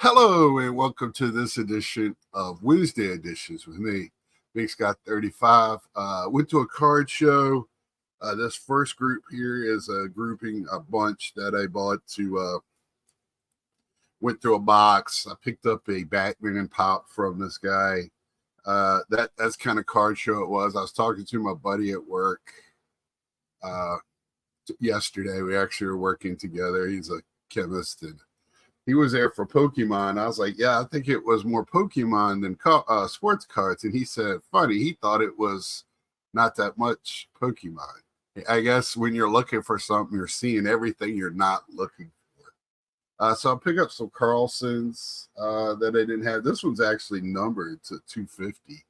Hello and welcome to this edition of Wednesday Editions with me, Big Scott 35. Went to a card show. This first group here is a grouping, a bunch that I bought went through a box. I picked up a Batman pop from this guy. That's kind of card show it was. I was talking to my buddy at work yesterday. We actually were working together. He's a chemist and he was there for Pokemon. I was like, yeah, I think it was more Pokemon than sports cards. And he said, funny, he thought it was not that much Pokemon. I guess when you're looking for something, you're seeing everything you're not looking for. So I'll pick up some Carlsons that I didn't have. This one's actually numbered to 250.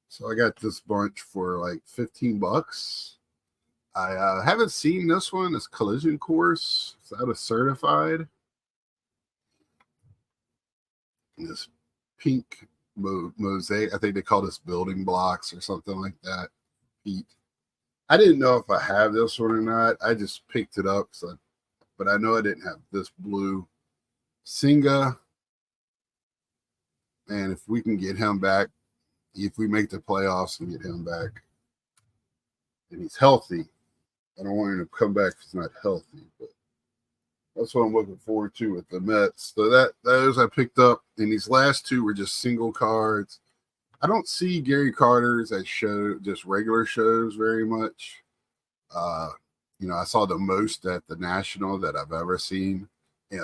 So I got this bunch for like 15 bucks. I haven't seen this one. It's Collision Course. Is that a certified? This pink mosaic. I think they call this building blocks or something like that. Pete. I didn't know if I have this one or not. I just picked it up. But I know I didn't have this blue Singa. And if we can get him back, if we make the playoffs and get him back, and he's healthy, I don't want him to come back if he's not healthy, but that's what I'm looking forward to with the Mets. So those I picked up, and these last two were just single cards. I don't see Gary Carter's at just regular shows very much. I saw the most at the National that I've ever seen,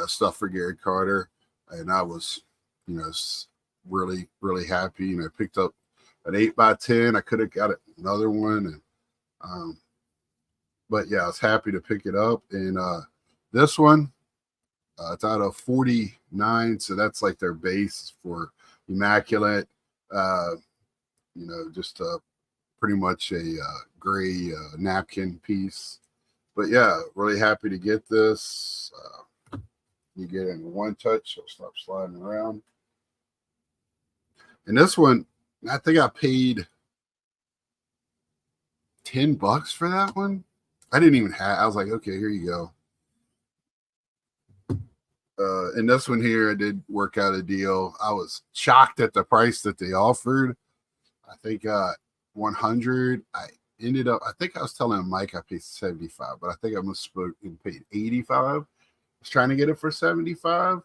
stuff for Gary Carter, and I was, really, really happy. I picked up an 8x10. I could have got another one, and but yeah, I was happy to pick it up. And this one, it's out of 49, so that's like their base for Immaculate. Just pretty much a gray napkin piece. But yeah, really happy to get this. You get it in one touch, so stop sliding around. And this one, I think I paid $10 for that one. I didn't even have. I was like, okay, here you go. And this one here, I did work out a deal. I was shocked at the price that they offered. I think 100. I think I was telling Mike I paid 75, but I think I misspoke and paid 85. I was trying to get it for 75.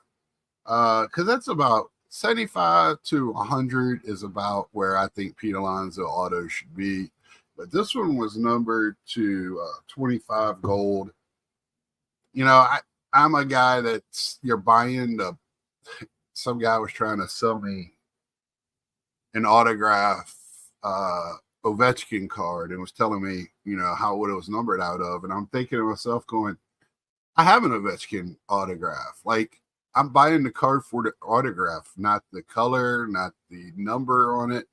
Because that's about 75 to 100 is about where I think Pete Alonso auto should be. But this one was numbered to 25 gold. I'm a guy that's you're buying some guy was trying to sell me an autograph Ovechkin card and was telling me, what it was numbered out of. And I'm thinking to myself going, I have an Ovechkin autograph. Like I'm buying the card for the autograph, not the color, not the number on it.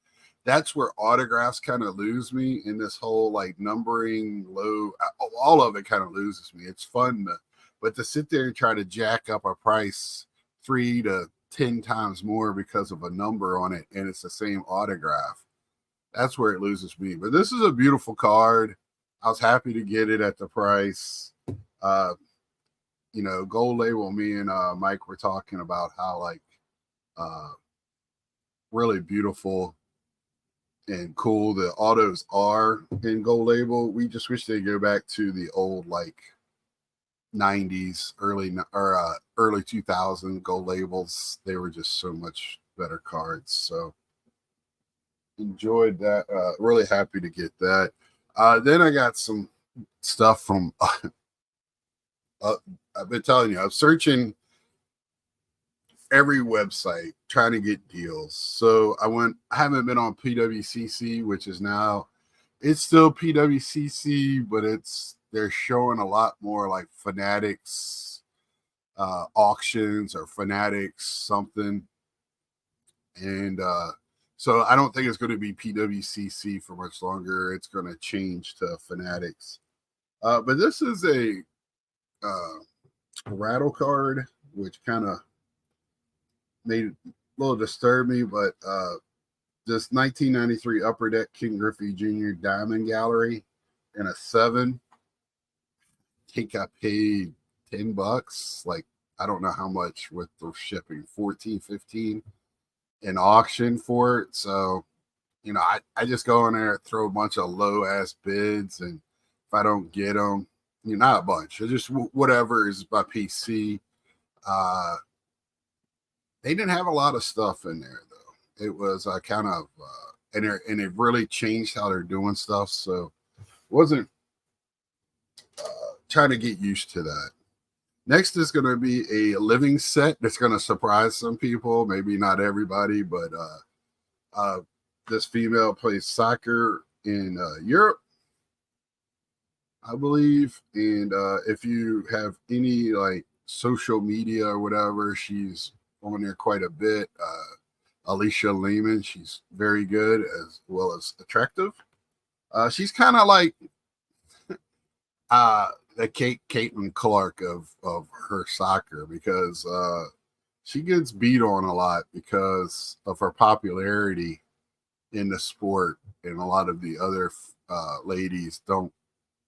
That's where autographs kind of lose me in this whole like numbering low. All of it kind of loses me. It's fun, but to sit there and try to jack up a price 3 to 10 times more because of a number on it, and it's the same autograph, that's where it loses me. But this is a beautiful card. I was happy to get it at the price. Gold Label, me and Mike were talking about how really beautiful and cool the autos are in Gold Label. We just wish they'd go back to the old 90s, early 2000 Gold Labels. They were just so much better cards. So enjoyed that. Really happy to get that. Then I got some stuff from I've been telling you, I'm searching every website trying to get deals. So I haven't been on PWCC, which is now, it's still PWCC, but they're showing a lot more like Fanatics auctions or Fanatics something. And so I don't think it's going to be PWCC for much longer. It's going to change to Fanatics. But this is a rattle card, which kind of made it a little disturb me, but this 1993 Upper Deck King Griffey Jr. Diamond Gallery in a 7. I think I paid $10, like I don't know how much with the shipping, 14, 15 in auction for it. So, I just go in there, throw a bunch of low ass bids, and if I don't get them, not a bunch, just whatever is by PC. Uh, they didn't have a lot of stuff in there though. It was kind of, and it really changed how they're doing stuff. So, wasn't trying to get used to that. Next is going to be a living set that's going to surprise some people, maybe not everybody, but this female plays soccer in Europe, I believe. And if you have any like social media or whatever, she's on there quite a bit. Alicia Lehman, she's very good as well as attractive. She's kind of like the Caitlin Clark of her soccer, because she gets beat on a lot because of her popularity in the sport, and a lot of the other ladies don't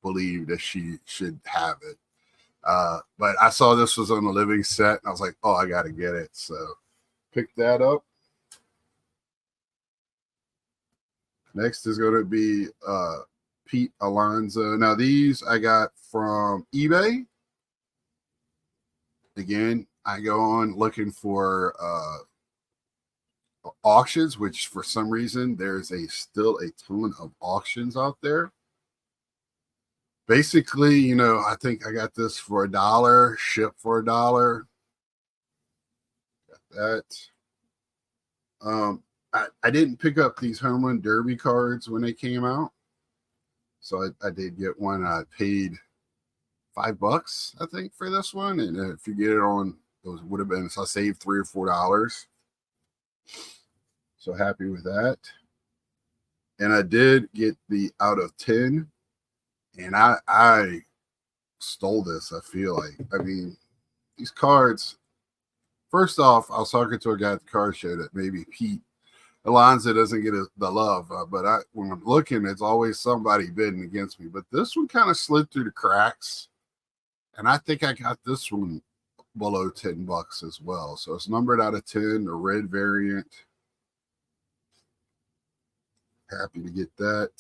believe that she should have it. But I saw this was on the living set, and I was like, oh, I got to get it. So picked that up. Next is going to be Pete Alonso. Now, these I got from eBay. Again, I go on looking for auctions, which for some reason there's still a ton of auctions out there. Basically, I think I got this for $1, shipped for $1. Got that. I didn't pick up these home run derby cards when they came out. So I did get one. I paid $5, I think, for this one. And if you get it on, those would have been, so I saved $3 or $4. So happy with that. And I did get the out of 10. And I stole this, I feel like. I mean, these cards, first off, I was talking to a guy at the card show that maybe Pete Alonso doesn't get the love, but when I'm looking, it's always somebody bidding against me. But this one kind of slid through the cracks, and I think I got this one below $10 as well. So it's numbered out of 10, the red variant. Happy to get that.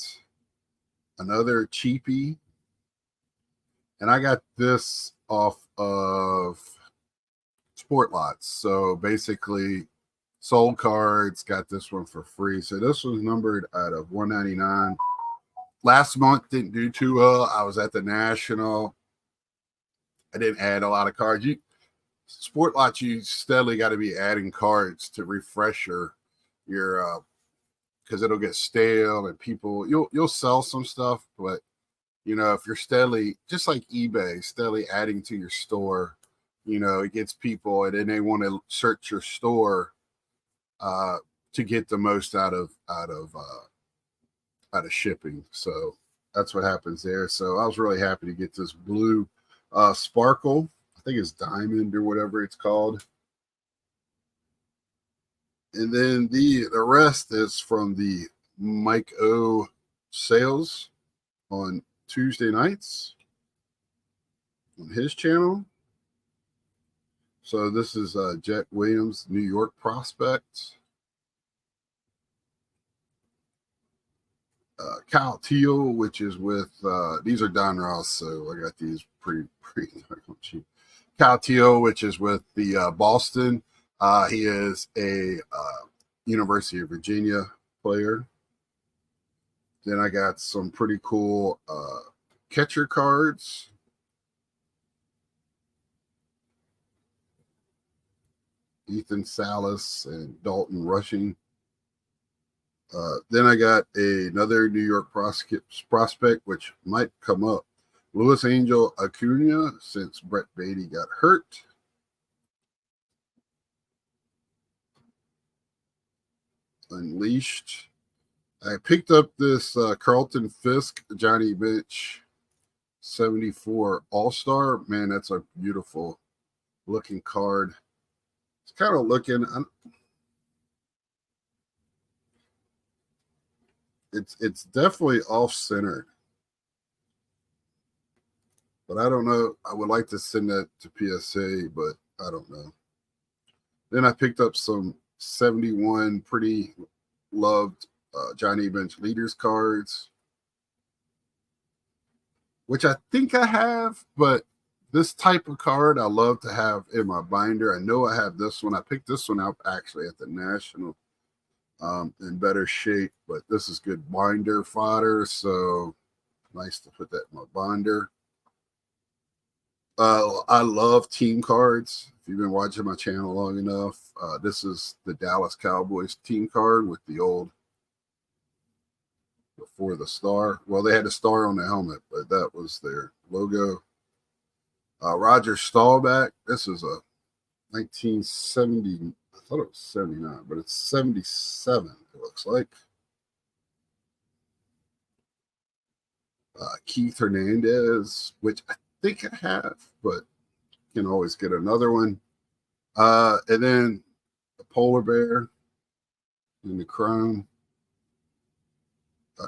Another cheapie, and I got this off of Sport Lots. So basically, sold cards, got this one for free. So this was numbered out of $199. Last month didn't do too well. I was at the National. I didn't add a lot of cards. Sport Lots, you steadily got to be adding cards to refresh your because it'll get stale, and people you'll sell some stuff, but if you're steadily, just like eBay, steadily adding to your store, it gets people, and then they want to search your store to get the most out of shipping. So that's what happens there. So I was really happy to get this blue sparkle. I think it's diamond or whatever it's called. And then the rest is from the Mike O sales on Tuesday nights on his channel. So this is Jet Williams, New York prospect. Kyle Teal, which is with these are Don Ross, so I got these pretty cheap. Kyle Teal, which is with the Boston. He is a University of Virginia player. Then I got some pretty cool catcher cards. Ethan Salas and Dalton Rushing. Then I got another New York prospect, which might come up. Luis Angel Acuna, since Brett Beatty got hurt. Unleashed. I picked up this Carlton Fisk Johnny Bench 74 All-Star. Man, that's a beautiful looking card. It's kind of looking... It's definitely off-centered. But I don't know. I would like to send that to PSA, but I don't know. Then I picked up some 71 pretty loved Johnny Bench Leaders cards, which I think I have, but this type of card I love to have in my binder. I know I have this one. I picked this one up actually at the National in better shape, but this is good binder fodder, so nice to put that in my binder. I love team cards. If you've been watching my channel long enough, this is the Dallas Cowboys team card with the old before the star. Well, they had a star on the helmet, but that was their logo. Roger Staubach. This is a 1970. I thought it was 79, but it's 77. It looks like. Keith Hernandez, which I think I have, but can always get another one. And then the polar bear in the chrome.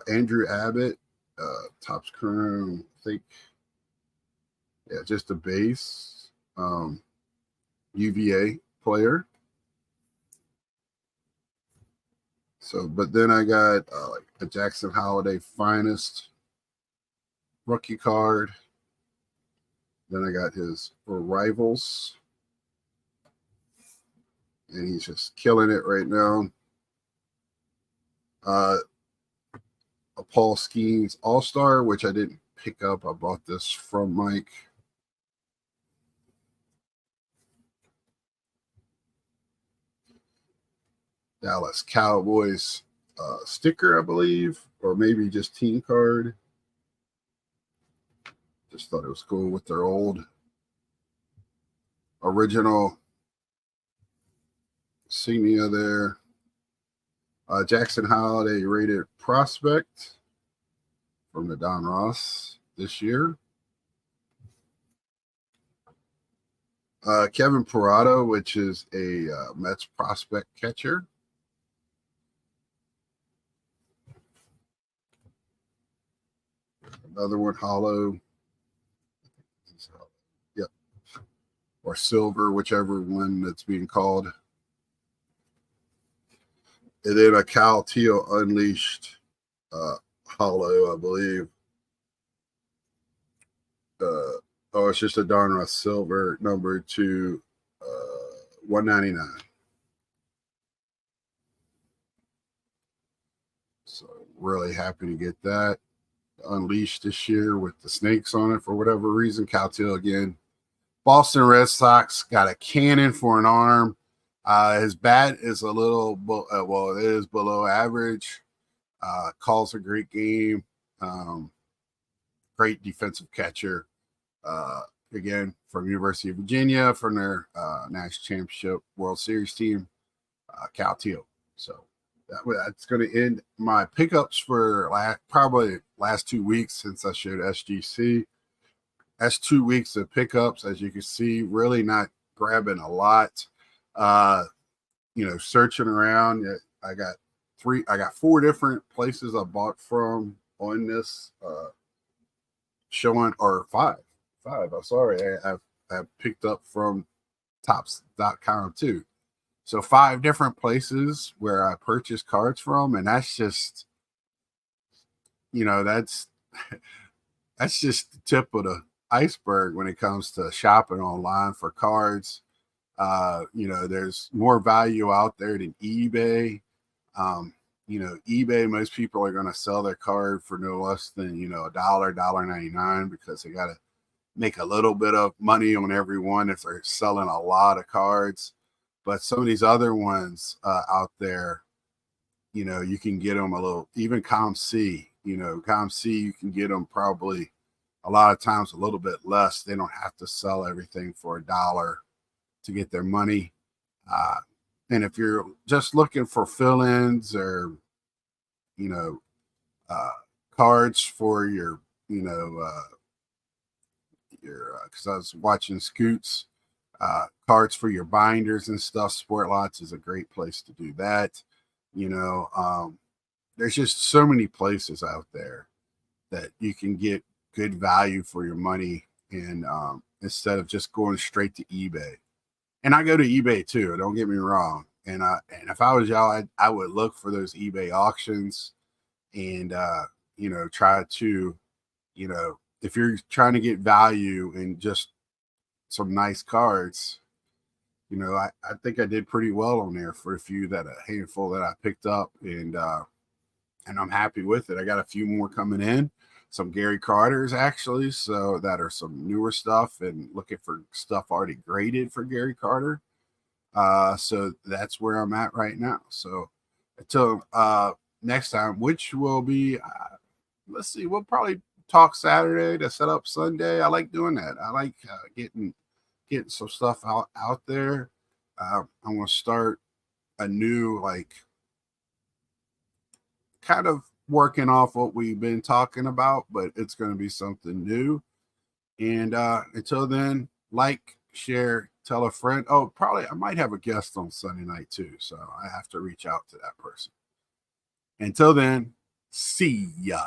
Andrew Abbott, Topps Chrome, I think. Yeah, just a base. UVA player. So, but then I got like a Jackson Holiday Finest rookie card. Then I got his Rivals. And he's just killing it right now. A Paul Skeens All-Star, which I didn't pick up. I bought this from Mike. Dallas Cowboys sticker, I believe, or maybe just team card. Just thought it was cool with their old original insignia there. Jackson Holiday rated prospect from the Don Ross this year. Kevin Parado, which is a Mets prospect catcher. Another one, hollow. Yep. Or silver, whichever one that's being called. And then a Cal Teal Unleashed hollow, I believe. Oh, it's just a Don Ross silver, number 2, 199. So really happy to get that Unleashed this year with the snakes on it for whatever reason. Cal Teal again. Boston Red Sox got a cannon for an arm. His bat is a little, well, it is below average. Calls a great game. Great defensive catcher. Again, from University of Virginia, from their National Championship World Series team, Cal Teal. So that's going to end my pickups for probably last 2 weeks since I showed SGC. That's 2 weeks of pickups, as you can see, really not grabbing a lot. Searching around. I got 4 different places I bought from on this showing, or 5. I'm sorry. I've picked up from Topps.com too. So 5 different places where I purchased cards from, and that's just, that's just the tip of the iceberg when it comes to shopping online for cards. There's more value out there than eBay. eBay, most people are going to sell their card for no less than, $1, $1.99, because they got to make a little bit of money on every one if they're selling a lot of cards. But some of these other ones out there, you can get them a little, even ComC, ComC, you can get them probably a lot of times a little bit less. They don't have to sell everything for $1 to get their money. And if you're just looking for fill-ins or, cards for your, because I was watching Scoots, cards for your binders and stuff, Sport Lots is a great place to do that. There's just so many places out there that you can get good value for your money, and instead of just going straight to eBay. And I go to eBay too. Don't get me wrong. And if I was y'all, I would look for those eBay auctions and try to, if you're trying to get value in just some nice cards, I think I did pretty well on there for a handful that I picked up, and I'm happy with it. I got a few more coming in, some Gary Carters actually, so that are some newer stuff, and looking for stuff already graded for Gary Carter. So that's where I'm at right now. So until next time, which will be, let's see, we'll probably talk Saturday to set up Sunday. I like doing that. I like getting some stuff out there. I'm going to start a new, kind of working off what we've been talking about, but it's going to be something new. And until then, share, tell a friend. Oh, probably I might have a guest on Sunday night too, so I have to reach out to that person. Until then, see ya.